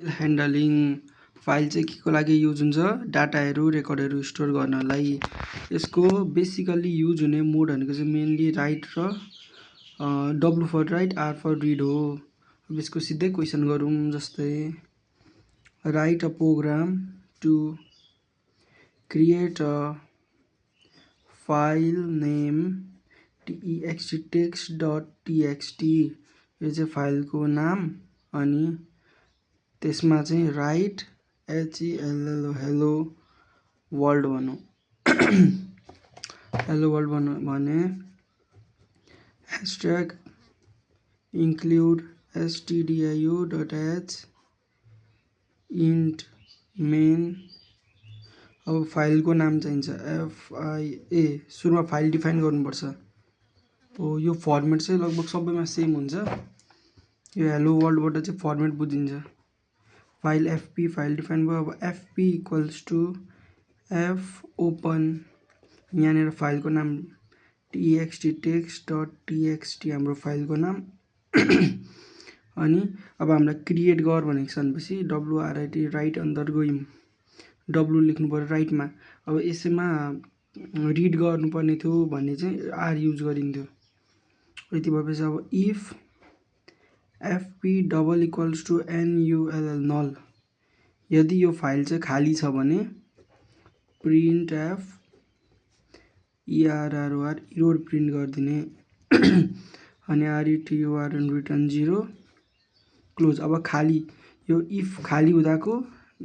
Handling file चाहिँ केको लागि युज हुन्छ डाटाहरू रेकर्डहरू स्टोर गर्नलाई। यसको बेसिकली युज हुने मोड भनेको चाहिँ मेनली राइट र W for write R for read हो। अब यसको सिधै क्वेसन गरौँ, जस्तै write a program to create a file name text text.txt। यो चाहिँ फाइलको नाम, अनि त्यसमा चाहिँ राइट HELL हेलो वर्ल्ड भनौँ। हेलो वर्ल्ड भने hashtag include stdio.h int main. अब फाइलको नाम चाहिन्छ FIA। सुरुमा फाइल डिफाइन गर्नुपर्छ। यो फर्मेट चाहिँ लगभग सबैमा सेम हुन्छ। यो हेलो वर्ल्डबाट चाहिँ फर्मेट बुझिन्छ। फाइल FP फाइल डिफाइन भयो। अब FP equals to F open, यहाँनिर फाइलको नाम text.txt हाम्रो फाइलको नाम। अनि अब हामीलाई क्रिएट गर भनेको छ भनेपछि WRIT राइट अंदर गयौँ, W लेख्नु पर्यो राइटमा। अब यसैमा रिड गर्नुपर्ने थियो भने चाहिँ आर युज गरिन्थ्यो। यति भएपछि अब if FP double equals to NULL null, यदि यो फाइल चाहिँ खाली छ भने print F ERROR error print गरिदिने। अनि RETUR रिटर्न 0 क्लोज। अब खाली, यो इफ खाली हुँदाको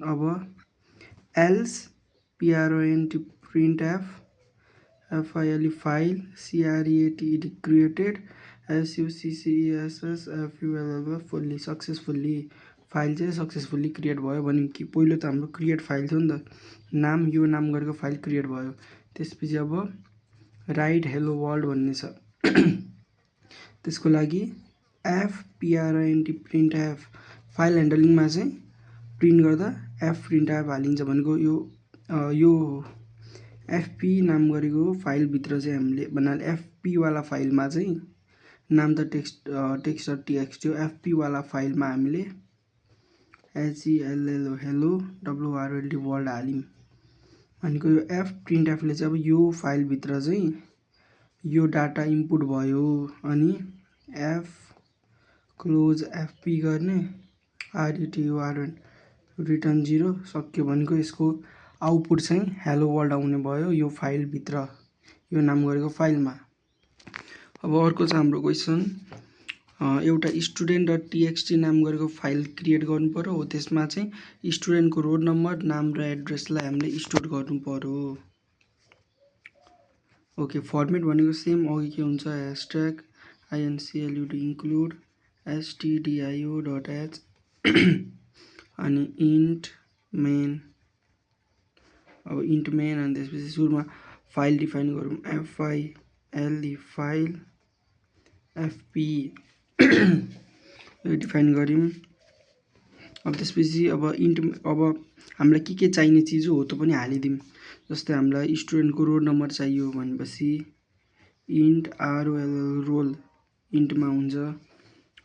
अब else PRONT print F FILE file CREATED created SUCCESS FULL fully successfully, file चाहिँ सक्सेसफुल्ली क्रिएट भयो भन्यौँ कि पहिलो त हाम्रो क्रिएट फाइल थियो नि त, नाम यो नाम गरेको फाइल क्रिएट भयो। त्यसपछि अब राइट हेलो वर्ल्ड भन्ने छ। त्यसको लागि FPRONT प्रिन्ट एफ फाइल ह्यान्डलिङमा चाहिँ प्रिन्ट गर्दा एफ प्रिन्ट एफ हालिन्छ भनेको यो FP नाम गरेको फाइलभित्र चाहिँ हामीले भन्नाले FP वाला फाइलमा चाहिँ नाम त text.txt हो। FP वाला फाइलमा हामीले HELL हेलो WRLD वर्ल्ड हाल्यौँ भनेको यो एफ प्रिन्ट एफले चाहिँ अब यो फाइलभित्र चाहिँ यो डाटा इनपुट भयो। अनि एफ क्लोज FP गर्ने RETUR रिटर्न 0 सक्यो भनेको यसको आउटपुट चाहिँ हेलो वर्ल्ड आउने भयो यो फाइलभित्र, यो नाम गरेको फाइलमा। अब अर्को छ हाम्रो क्वेसन, एउटा student.txt नाम गरेको फाइल क्रिएट गर्नु पर्यो हो। त्यसमा चाहिँ स्टुडेन्टको रोल नम्बर, नाम र एड्रेसलाई हामीले स्टोर गर्नु पर्यो। ओके, फर्मेट भनेको सेम अघि के हुन्छ, ह्यासट्याग INCLUD इन्क्लुड stdio.h अनि इन्ट मेन। अब इन्ट मेन, अनि त्यसपछि सुरुमा फाइल डिफाइन गरौँ FILE फाइल FP डिफाइन गऱ्यौँ। अब त्यसपछि अब अब हामीलाई के चाहिने चिज हो त्यो पनि हालिदिउँ। जस्तै हामीलाई स्टुडेन्टको रोल नम्बर चाहियो भनेपछि इन्ट ROL रोल इन्टमा हुन्छ।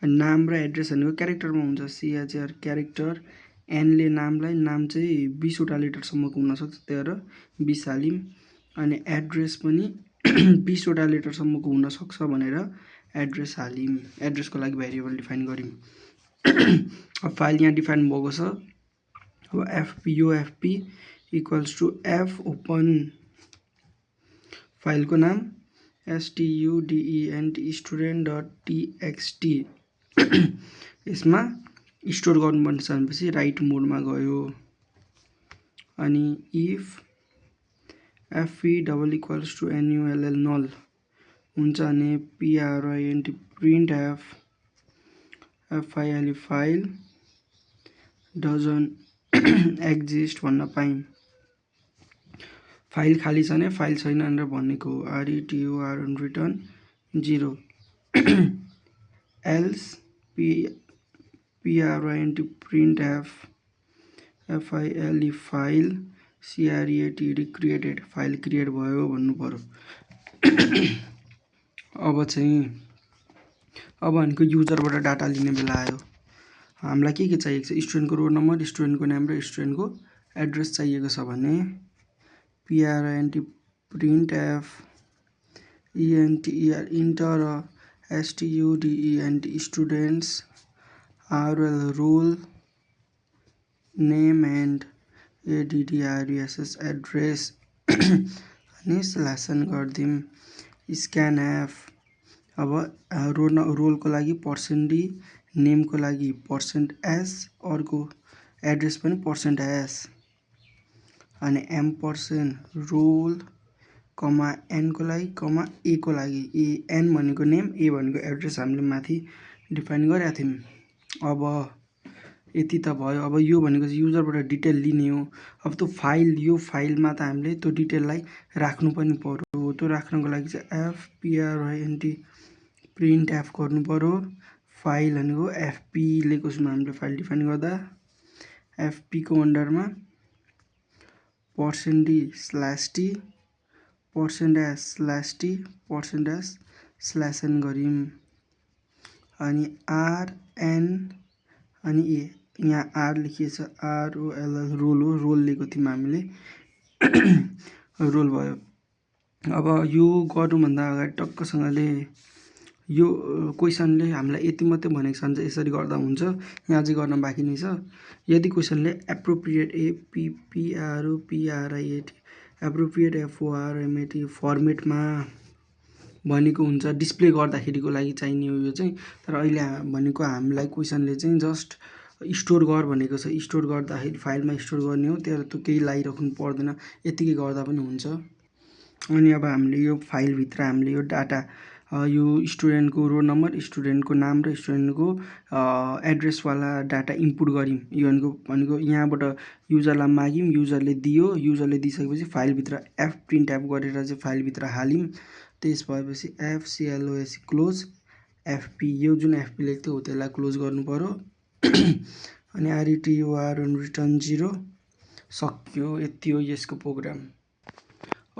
नाम र एड्रेस भनेको क्यारेक्टरमा हुन्छ, CHR क्यारेक्टर। एनले नामलाई, नाम चाहिँ 20 वटा लेटरसम्मको हुनसक्छ, त्यही भएर 20 हाल्यौँ। अनि एड्रेस पनि 20 वटा लेटरसम्मको हुनसक्छ भनेर एड्रेस हाल्यौँ। एड्रेसको लागि भेरिएबल डिफाइन गऱ्यौँ। अब फाइल यहाँ डिफाइन भएको छ। अब FP equals to F open, फाइलको नाम STUDENT student.txt यसमा स्टोर गर्नुपर्ने छ भनेपछि राइट मोडमा गयो। अनि if FP double equals to NULL null हुन्छ भने PRONT print F FILE file doesn't exist भन्न पायौँ। फाइल खाली छ भने फाइल छैन भनेर भनेको RETUR return 0 else PRONT print F FILE file CREATED created, file create भयो भन्नु पर्यो। अब भनेको युजरबाट डाटा लिने बेला आयो। हामीलाई के चाहिएको छ स्टुडेन्टको रोल नम्बर स्टुडेन्टको नाम र स्टुडेन्टको एड्रेस चाहिएको छ भने print print F enter enter student students rl roll name and address address अनि स्ल्यासन गरिदिउँ स्क्यान एफ अब रोलको लागि %d नेमको लागि %s अर्को एड्रेस पनि %s अनि m% रोल कमा n को लागि कमा a को लागि n भनेको नेम a भनेको एड्रेस हामीले माथि डिफाइन गरेका थियौँ। अब यति त भयो। अब यो भनेको चाहिँ युजरबाट डिटेल लिने हो। अब त्यो फाइल यो फाइलमा त हामीले त्यो डिटेललाई राख्नु पनि पर्यो। त्यो राख्नको लागि चाहिँ print प्रिन्ट एफ गर्नु पर्यो। फाइल भनेको fp लेखेको छौँ हामीले फाइल डिफाइन गर्दा fp को अन्डरमा %d/t %s/t %s/n गऱ्यौँ अनि rn अनि a यहाँ r लेखिएछ roll रोल हो रोल लिएको थियौँ हामीले रोल भयो। अब यो गर्नुभन्दा अगाडि टक्कसँगले यो क्वेसनले हामीलाई यति मात्रै भनेको छ भने चाहिँ यसरी गर्दा हुन्छ। यहाँ चाहिँ गर्न बाँकी नै छ। यदि क्वेसनले एप्रोप्रिएट APPROPRIET एप्रोप्रिएट FORMAT फर्मेटमा भनेको हुन्छ डिस्प्ले गर्दाखेरिको लागि चाहिने हो यो चाहिँ। तर अहिले भनेको हामीलाई क्वेसनले चाहिँ जस्ट स्टोर गर भनेको छ। स्टोर गर्दाखेरि फाइलमा स्टोर गर्ने हो। त्यो केही लागिराख्नु पर्दैन, यतिकै गर्दा पनि हुन्छ। अनि अब हामीले यो फाइलभित्र हामीले यो डाटा यो स्टुडेन्टको रोल नम्बर स्टुडेन्टको नाम र स्टुडेन्टको एड्रेसवाला डाटा इनपुट गऱ्यौँ। यो भनेको यहाँबाट युजरलाई माग्यौँ, युजरले दियो। युजरले दिइसकेपछि फाइलभित्र प्रिन्ट एफ गरेर चाहिँ फाइलभित्र हाल्यौँ। त्यस भएपछि FCLOS क्लोज FP यो जुन FP लेख्थ्यो थियो त्यसलाई क्लोज गर्नु पर्यो अनि RETUR रिटर्न 0 सक्यो। यति हो यसको प्रोग्राम।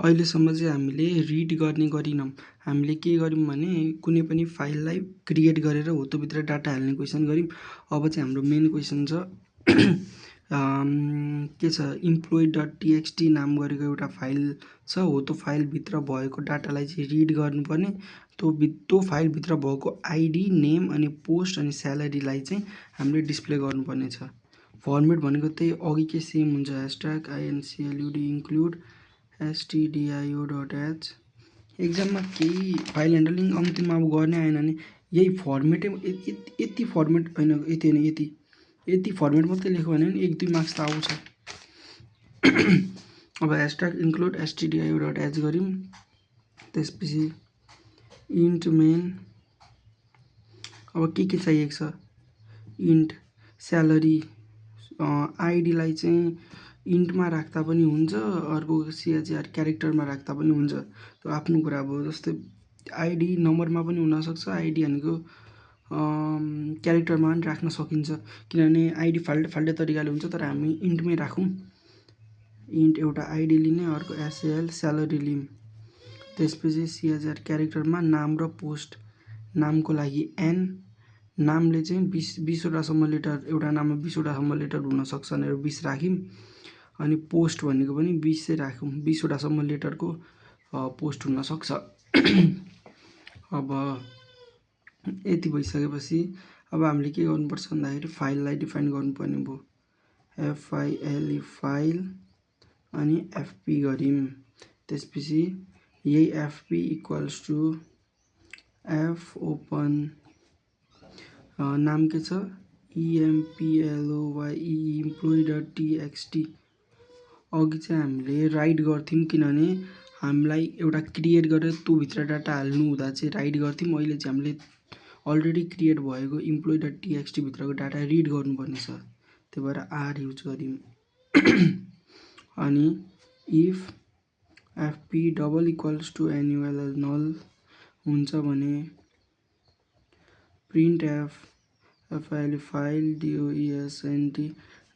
अहिलेसम्म चाहिँ हामीले रिड गर्ने गरेनौँ। हामीले के गर्यौँ भने कुनै पनि फाइललाई क्रिएट गरेर हो त्योभित्र डाटा हाल्ने क्वेसन गऱ्यौँ। अब चाहिँ हाम्रो मेन क्वेसन छ के छ employee.txt नाम गरेको एउटा फाइल छ। हो त्यो फाइलभित्र भएको डाटालाई चाहिँ रिड गर्नुपर्ने। त्यो फाइलभित्र भएको आइडी नेम अनि पोस्ट अनि स्यालेरीलाई चाहिँ हामीले डिस्प्ले गर्नुपर्ने छ। फर्मेट भनेको त्यही अघिकै सेम हुन्छ #include include stdio.h। एक्जाममा केही फाइल ह्यान्डलिङ अन्तिममा अब गर्ने आएन भने यही फर्मेटै यति फर्मेट होइन यति फर्मेट मात्रै लेख्यो भने 1-2 मार्क्स त आउँछ। अब #include stdio.h गऱ्यौँ। त्यसपछि इन्ट मेन अब के चाहिएको छ इन्ट स्यालेरी आइडीलाई चाहिँ इन्टमा राख्दा पनि हुन्छ, अर्को CHR क्यारेक्टरमा राख्दा पनि हुन्छ। त्यो आफ्नो कुरा अब जस्तै आइडी नम्बरमा पनि हुनसक्छ, आइडी भनेको क्यारेक्टरमा पनि राख्न सकिन्छ। किनभने आइडी फाल्टै तरिकाले हुन्छ। तर हामी इन्टमै राखौँ। इन्ट एउटा आइडी लिने, अर्को SAL स्यालेरी लिउँ। त्यसपछि CHR क्यारेक्टरमा नाम र पोस्ट। नामको लागि N नामले चाहिँ 20वटासम्म लेटर एउटा नाममा 20वटासम्म लेटर हुनसक्छ भनेर 20 राख्यौँ। अनि पोस्ट भनेको पनि 20 चाहिँ राखौँ, 20वटासम्म लेटरको पोस्ट हुनसक्छ। अब यति भइसकेपछि अब हामीले के गर्नुपर्छ भन्दाखेरि फाइललाई डिफाइन गर्नुपर्ने भयो। FILE फाइल अनि FP गऱ्यौँ। त्यसपछि यही FP equals to F open नाम के छ EMPLOYE employee.txt। अघि चाहिँ हामीले राइट गर्थ्यौँ किनभने हामीलाई एउटा क्रिएट गरेर त्योभित्र डाटा हाल्नु हुँदा चाहिँ राइट गर्थ्यौँ। अहिले चाहिँ हामीले अलरेडी क्रिएट भएको employee.txt भित्रको डाटा रिड गर्नुपर्ने छ। त्यही भएर R युज गऱ्यौँ। अनि if FP double equals to annual नल हुन्छ भने print FILE file DOESNT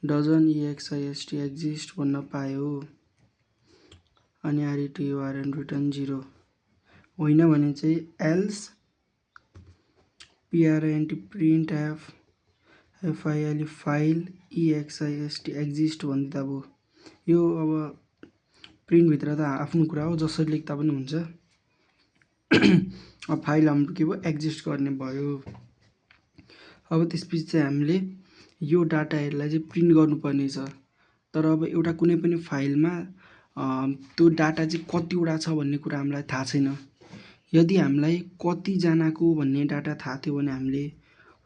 dozen EXIST exist भन्न पायो। अनि RETUR रिटर्न 0 होइन भने चाहिँ else PRINT print FIL file EXIST exist भन्दा अब यो अब प्रिन्टभित्र त आफ्नो कुरा हो, जसरी लेख्दा पनि हुन्छ। अब फाइल हाम्रो के भयो, एक्जिस्ट गर्ने भयो। अब त्यसपछि चाहिँ हामीले यो डाटाहरूलाई चाहिँ प्रिन्ट गर्नुपर्ने छ। तर अब एउटा कुनै पनि फाइलमा त्यो डाटा चाहिँ कतिवटा छ भन्ने कुरा हामीलाई थाहा छैन। यदि हामीलाई कतिजनाको भन्ने डाटा थाहा थियो भने हामीले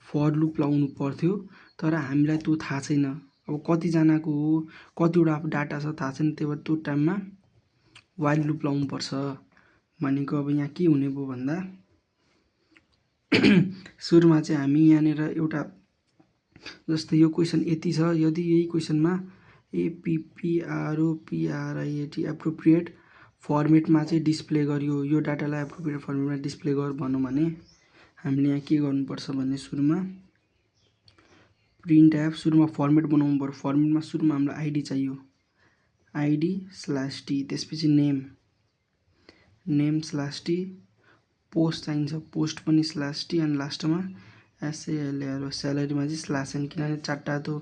फर लुप लाउनु पर्थ्यो, तर हामीलाई त्यो थाहा छैन। अब कतिजनाको हो, कतिवटा डाटा छ थाहा छैन, त्यही भएर त्यो टाइममा वाइल लुप लाउनुपर्छ। भनेको अब यहाँ के हुने भयो भन्दा सुरुमा चाहिँ हामी यहाँनिर एउटा जस्तै यो क्वेसन यति छ, यदि यही क्वेसनमा APPROPRIET एप्रोप्रिएट फर्मेटमा चाहिँ डिस्प्ले गरियो, यो डाटालाई एप्रोप्रिएट फर्मेटमा डिस्प्ले गर भनौँ भने हामीले यहाँ के गर्नुपर्छ भने सुरुमा प्रिन्ट एफ, सुरुमा फर्मेट बनाउनु पर्यो। फर्मेटमा सुरुमा हामीलाई आइडी चाहियो, ID/T, त्यसपछि नेम/T, पोस्ट चाहिन्छ, पोस्ट पनि /T, अनि लास्टमा SALAR, स्यालेरीमा चाहिँ /N, किनभने चारवटा त्यो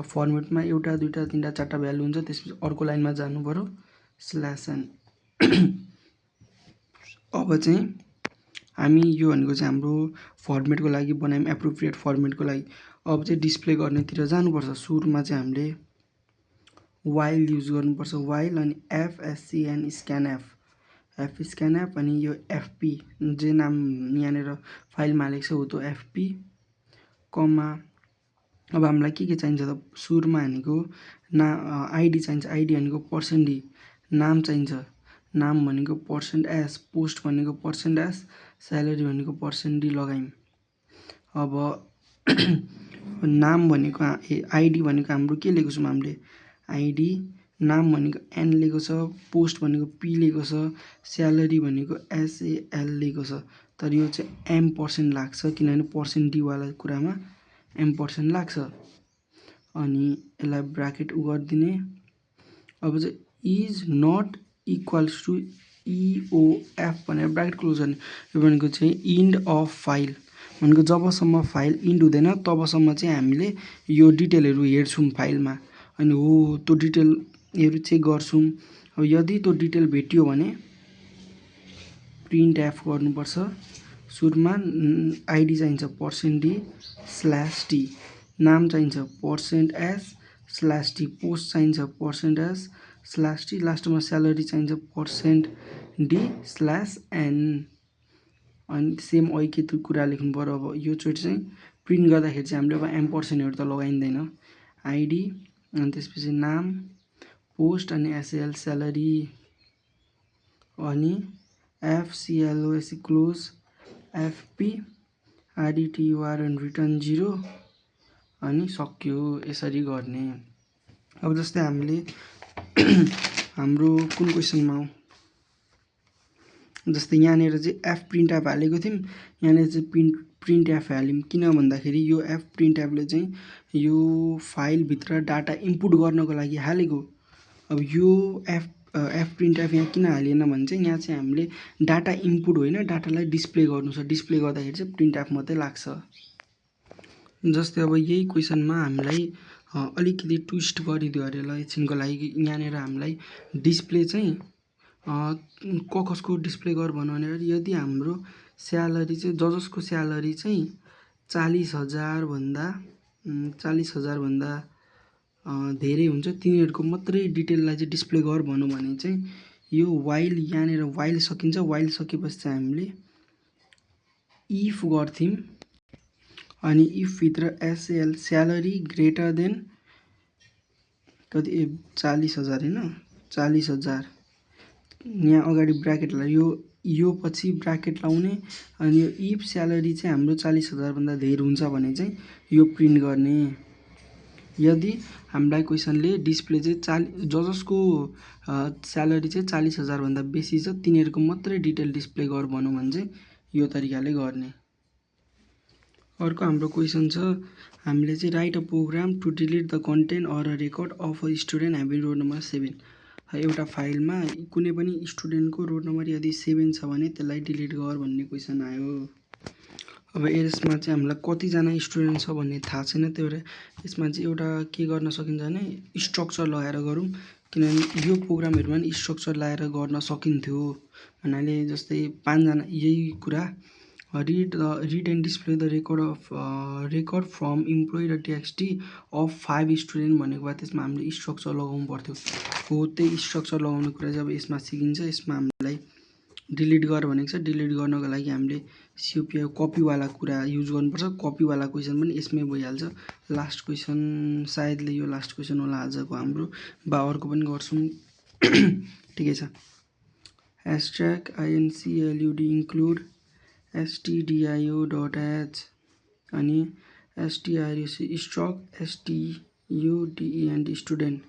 फर्मेटमा एउटा दुईवटा तिनवटा चारवटा भ्यालु हुन्छ। त्यसपछि अर्को लाइनमा जानु पर्यो /N। अब चाहिँ हामी यो भनेको चाहिँ हाम्रो फर्मेटको लागि बनायौँ, एप्रोप्रिएट फर्मेटको लागि। अब चाहिँ डिस्प्ले गर्नेतिर जानुपर्छ। सुरुमा चाहिँ हामीले वाइल युज गर्नुपर्छ, वाइल अनि FSCN स्क्यानएफ, स्क्यानएफ अनि यो FP जे नाम यहाँनिर फाइलमा हालेको छ हो त्यो FP कमा। अब हामीलाई के चाहिन्छ त, सुरुमा भनेको आइडी चाहिन्छ, आइडी भनेको %D, नाम चाहिन्छ, नाम भनेको %S, पोस्ट भनेको %S, स्यालेरी भनेको %D लगायौँ। अब नाम भनेको आइडी भनेको हाम्रो के लिएको छौँ हामीले, आइडी, नाम भनेको N लिएको छ, पोस्ट भनेको P लिएको छ, स्यालेरी भनेको SAL लिएको छ। तर यो चाहिँ M% लाग्छ, किनभने %D वाला कुरामा M% लाग्छ। अनि यसलाई ब्राकेट गरिदिने। अब चाहिँ is not equals to EOF भनेर ब्राकेट क्लोज गर्ने। यो भनेको चाहिँ इन्ड अफ फाइल भनेको जबसम्म फाइल इन्ड हुँदैन तबसम्म चाहिँ हामीले यो डिटेलहरू हेर्छौँ फाइलमा, अनि हो त्यो डिटेलहरू चेक गर्छौँ। अब यदि त्यो डिटेल भेटियो भने प्रिन्ट एफ गर्नुपर्छ। सुरुमा आइडी चाहिन्छ %D/T, नाम चाहिन्छ %S/T, पोस्ट चाहिन्छ %S/T, लास्टमा स्यालेरी चाहिन्छ %D/N। अनि सेम अहिले त्यो कुरा लेख्नु पर्यो। अब योचोटि चाहिँ प्रिन्ट गर्दाखेरि चाहिँ हामीले अब M%हरू त लगाइँदैन, आइडी अनि त्यसपछि नाम, पोस्ट अनि SAL स्यालेरी, अनि FCLOS क्लोज, FP RETUR अनि रिटर्न 0, अनि सक्यो। यसरी गर्ने। अब जस्तै हामीले हाम्रो कुन क्वेसनमा हो, जस्तै यहाँनिर चाहिँ एफ प्रिन्ट एफ हालेको थियौँ, यहाँनिर चाहिँ प्रिन्ट एफ हाल्यौँ। किन भन्दाखेरि यो एफ प्रिन्ट एफले चाहिँ यो फाइलभित्र डाटा इनपुट गर्नको लागि हालेको। अब यो एफ प्रिन्ट एफ यहाँ किन हालिएन भने चाहिँ यहाँ चाहिँ हामीले डाटा इनपुट होइन, डाटालाई डिस्प्ले गर्नु छ। डिस्प्ले गर्दाखेरि चाहिँ प्रिन्ट एफ मात्रै लाग्छ। जस्तै अब यही क्वेसनमा हामीलाई अलिकति ट्विस्ट गरिदियो अरे ल एकछिनको लागि। यहाँनिर हामीलाई डिस्प्ले चाहिँ कसको डिस्प्ले गर भन्नु भने यदि हाम्रो स्यालेरी चाहिँ जसको स्यालेरी चाहिँ 40,000 भन्दा धेरै हुन्छ तिनीहरूको मात्रै डिटेललाई चाहिँ डिस्प्ले गर भनौँ भने चाहिँ यो वाइल, यहाँनिर वाइल सकिन्छ। वाइल सकेपछि चाहिँ हामीले इफ गर्थ्यौँ, अनि इफभित्र SAL स्यालेरी ग्रेटर देन कति 40,000 होइन 40,000, यहाँ अगाडि ब्राकेट यो पछि ब्राकेट लाउने, अनि यो इफ स्यालेरी चाहिँ हाम्रो 40,000 भन्दा धेरै हुन्छ भने चाहिँ यो प्रिन्ट गर्ने। यदि हामीलाई क्वेसनले डिस्प्ले चाहिँ जसको स्यालेरी चाहिँ 40,000 भन्दा बेसी छ तिनीहरूको मात्रै डिटेल डिस्प्ले गर भनौँ भने चाहिँ यो तरिकाले गर्ने। अर्को हाम्रो क्वेसन छ, हामीले चाहिँ write a program to delete the content or a record of a student having roll number 7। एउटा फाइलमा कुनै पनि स्टुडेन्टको रोल नम्बर यदि 7 छ भने त्यसलाई डिलिट गर भन्ने क्वेसन आयो। अब यसमा चाहिँ हामीलाई कतिजना स्टुडेन्ट छ भन्ने थाहा छैन, त्यही भएर यसमा चाहिँ एउटा के गर्न सकिन्छ भने स्ट्रक्चर लगाएर गरौँ, किनभने यो प्रोग्रामहरूमा नि स्ट्रक्चर लगाएर गर्न सकिन्थ्यो भन्नाले जस्तै 5 जना यही कुरा read and display the record from employee txt of 5 student भनेको भए त्यसमा हामीले स्ट्रक्चर लगाउनु पर्थ्यो। हो त्यही स्ट्रक्चर लगाउने कुरा चाहिँ अब यसमा सिकिन्छ। यसमा हामीलाई डिलिट गर भनेको छ, डिलिट गर्नको लागि हामीले सिओपी कपीवाला कुरा युज गर्नुपर्छ। कपीवाला क्वेसन पनि यसमै भइहाल्छ। लास्ट क्वेसन सायदले यो लास्ट क्वेसन होला आजको हाम्रो, बा अर्को पनि गर्छौँ ठिकै छ। # include include stdio.h अनि strc struct student student.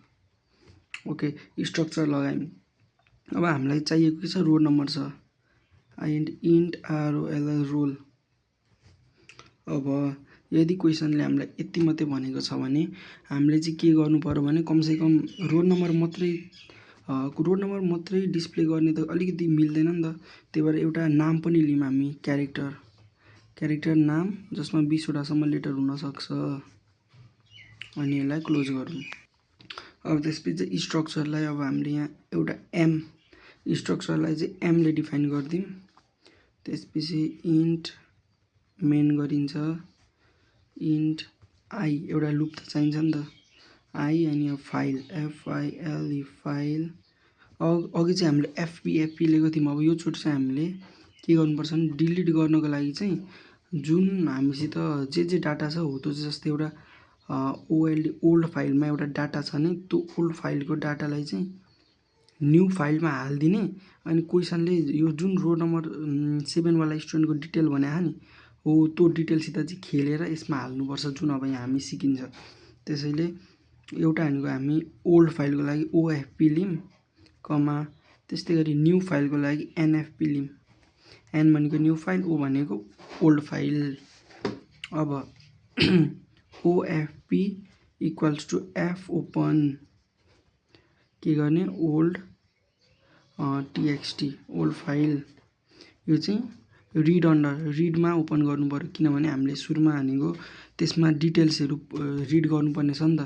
Okay structure लगायौँ। अब हामीलाई चाहिएको के छ, रोल नम्बर छ int rol रोल। अब यदि क्वेसनले हामीलाई यति मात्रै भनेको छ भने हामीले चाहिँ के गर्नु पर्यो भने कमसेकम रोल नम्बर मात्रै डिस्प्ले गर्ने त अलिकति मिल्दैन नि त। त्यही भएर एउटा नाम पनि लियौँ हामी, क्यारेक्टर नाम जसमा 20 वटासम्म लेटर हुनसक्छ अनि यसलाई क्लोज गरौँ। अब त्यसपछि स्ट्रक्चरलाई अब हामीले यहाँ एउटा एम स्ट्रक्चरलाई चाहिँ एमले डिफाइन गरिदिउँ। त्यसपछि इन्ट मेन गरिन्छ, इन्ट आई एउटा लुप त चाहिन्छ नि त, आई अनि अब फाइल FILE फाइल। अघि चाहिँ हामीले एफपी लिएको थियौँ। अब यो चोटि चाहिँ हामीले के गर्नुपर्छ भने डिलिट गर्नको लागि चाहिँ जुन हामीसित जे डाटा छ हो त्यो चाहिँ जस्तै एउटा ओल्ड फाइलमा एउटा डाटा छ भने त्यो ओल्ड फाइलको डाटालाई चाहिँ न्यू फाइलमा हालिदिने अनि क्वेसनले यो जुन रोल नम्बर 7 वाला स्टुडेन्टको डिटेल भनेको नि हो त्यो डिटेलसित चाहिँ खेलेर यसमा हाल्नुपर्छ, जुन अब यहाँ हामी सिकिन्छ। त्यसैले एउटा भनेको हामी ओल्ड फाइलको लागि OFP लियौँ कमा त्यस्तै गरी न्यू फाइलको लागि NFP लियौँ। एन भनेको न्यू फाइल, ओ भनेको ओल्ड फाइल। अब OFP equals to F open के गर्ने ओल्ड TXT ओल्ड फाइल। यो चाहिँ रिडमा ओपन गर्नु पर्यो, किनभने हामीले सुरुमा हानेको त्यसमा डिटेल्सहरू रिड गर्नुपर्ने छ नि त।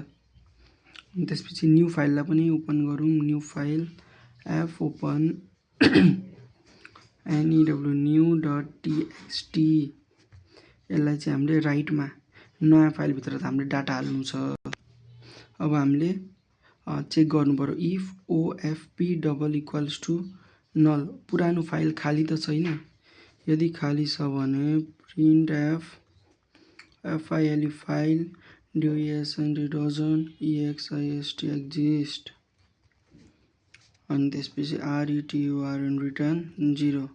त्यसपछि न्यू फाइललाई पनि ओपन गरौँ, new file F open new.txt। यसलाई चाहिँ हामीले राइटमा नयाँ फाइलभित्र त हामीले डाटा हाल्नु छ। अब हामीले चेक गर्नु पर्यो if OFP double equals to null, पुरानो फाइल खाली त छैन। यदि खाली छ भने print FILE file doesn't exist exist अनि त्यसपछि return रिटर्न 0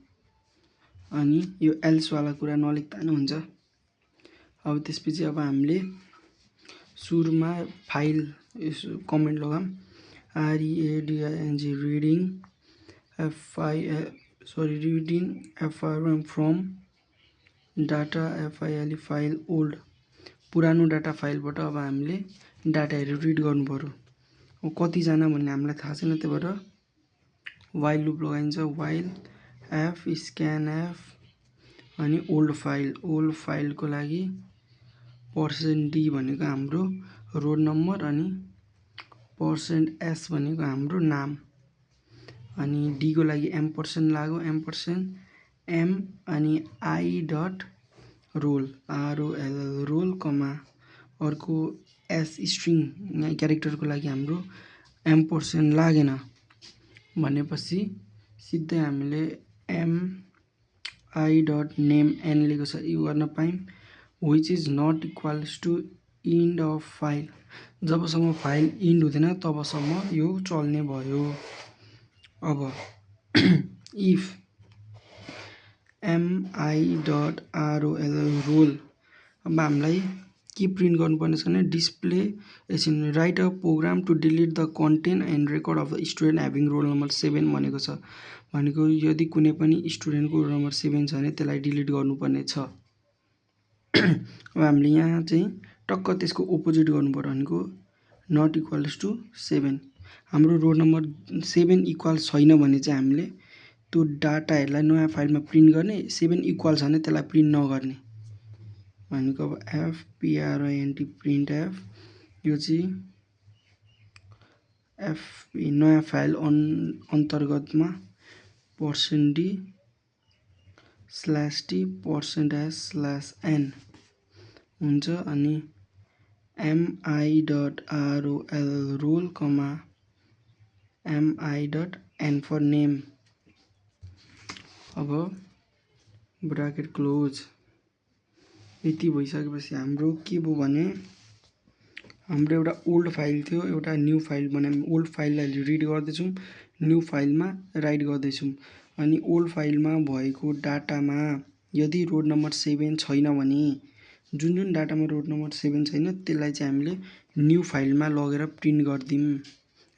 अनि यो एल्स वाला कुरा नलेख्दा पनि हुन्छ। अब त्यसपछि अब हामीले सुरुमा फाइल कमेन्ट लगाम reading FRM from data FILE file old, पुरानो डाटा फाइलबाट अब हामीले डाटाहरू रिड गर्नु पर्यो। अब कतिजना भन्ने हामीलाई थाहा छैन, त्यही भएर वाइल लुप लगाइन्छ, वाइल F स्क्यान F अनि ओल्ड फाइलको लागि %D भनेको हाम्रो रोल नम्बर अनि %S भनेको हाम्रो नाम अनि D को लागि M% लाग्यो, M अनि I dot roll ROL roll comma अर्को S स्ट्रिङ क्यारेक्टरको लागि हाम्रो M% लागेन भनेपछि सिधै हामीले MI डट नेम N लेखेको छ यो गर्न पायौँ, which is not equals to end of file. जबसम्म फाइल इन्ड हुँदैन तबसम्म यो चल्ने भयो। अब if MI dot ROL roll, अब हामीलाई के प्रिन्ट गर्नुपर्ने छ भने डिस्प्ले एकछिन write a program to delete the content and record of the student having roll number 7 भनेको छ। भनेको यदि कुनै पनि स्टुडेन्टको रोल नम्बर 7 छ भने त्यसलाई डिलिट गर्नुपर्ने छ। अब हामीले यहाँ चाहिँ टक्क त्यसको अपोजिट गर्नु पर्यो, भनेको नट इक्वल्स टु 7। हाम्रो रोल नम्बर 7 इक्वल छैन भने चाहिँ हामीले त्यो डाटाहरूलाई नयाँ फाइलमा प्रिन्ट गर्ने, 7 इक्वल छ भने त्यसलाई प्रिन्ट नगर्ने। भनेको अब fprint प्रिन्ट एफ यो चाहिँ एफ नयाँ फाइल अन्तर्गतमा %d /t %s/n हुन्छ अनि mi.rol roll mi.n for name अब ब्राकेट क्लोज यति भइसकेपछि हाम्रो के भयो भने हाम्रो एउटा ओल्ड फाइल थियो एउटा न्यू फाइल बनायौँ ओल्ड फाइललाई रिड गर्दैछौँ न्यू फाइलमा राइट गर्दैछौँ अनि ओल्ड फाइलमा भएको डाटामा यदि रोड नम्बर 7 छैन भने जुन डाटामा रोड नम्बर 7 छैन त्यसलाई चाहिँ हामीले न्यू फाइलमा लगेर प्रिन्ट गर्दियौँ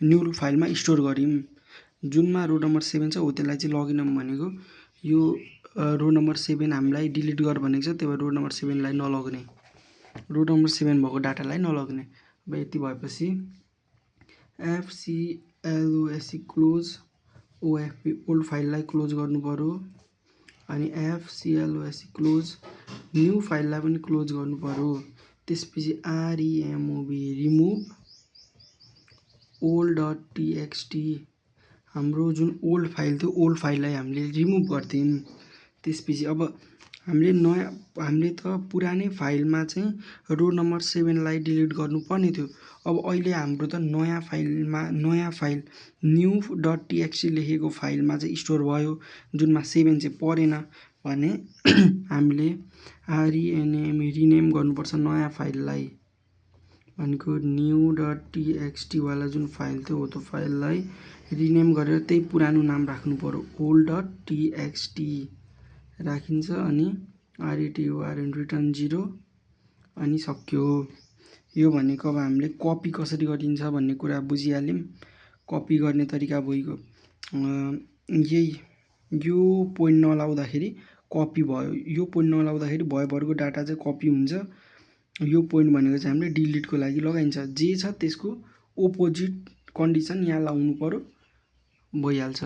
न्यू फाइलमा स्टोर गर्यौँ जुनमा रोड नम्बर 7 छ हो त्यसलाई चाहिँ लगिनौँ भनेको यो रोड नम्बर 7 हामीलाई डिलिट गर भनेको छ त्यही भएर रोड नम्बर 7 लाई नलग्ने रोड नम्बर 7 भएको डाटालाई नलग्ने अब यति भएपछि fcloc क्लोज ofp ओल्ड फाइललाई क्लोज गर्नु पर्यो अनि fcloc क्लोज न्यू फाइललाई पनि क्लोज गर्नु पर्यो त्यसपछि remove रिमुभ old.txt हाम्रो जुन ओल्ड फाइल थियो ओल्ड फाइललाई हामीले रिमुभ गर्थ्यौँ त्यसपछि अब हामीले त पुरानै फाइलमा चाहिँ रोड नम्बर 7 लाई डिलिट गर्नुपर्ने थियो अब अहिले हाम्रो त नयाँ फाइल new.txt लेखेको फाइलमा चाहिँ स्टोर भयो जुनमा 7 चाहिँ परेन भने हामीले रिनेम गर्नुपर्छ नयाँ फाइललाई भनेको new.txt वाला जुन फाइल थियो हो त्यो फाइललाई रिनेम गरेर त्यही पुरानो नाम राख्नु पर्यो old.txt राखिन्छ अनि return रिटर्न 0 अनि सक्यो यो भनेको अब हामीले कपी कसरी गरिन्छ भन्ने कुरा बुझिहाल्यौँ कपी गर्ने तरिका भइगयो यो पोइन्ट नलाउँदाखेरि कपी भयो यो पोइन्ट नलाउँदाखेरि भएभरको डाटा चाहिँ कपी हुन्छ यो पोइन्ट भनेको चाहिँ हामीले डिलिटको लागि लगाइन्छ जे छ त्यसको अपोजिट कन्डिसन यहाँ लाउनु पर्यो भइहाल्छ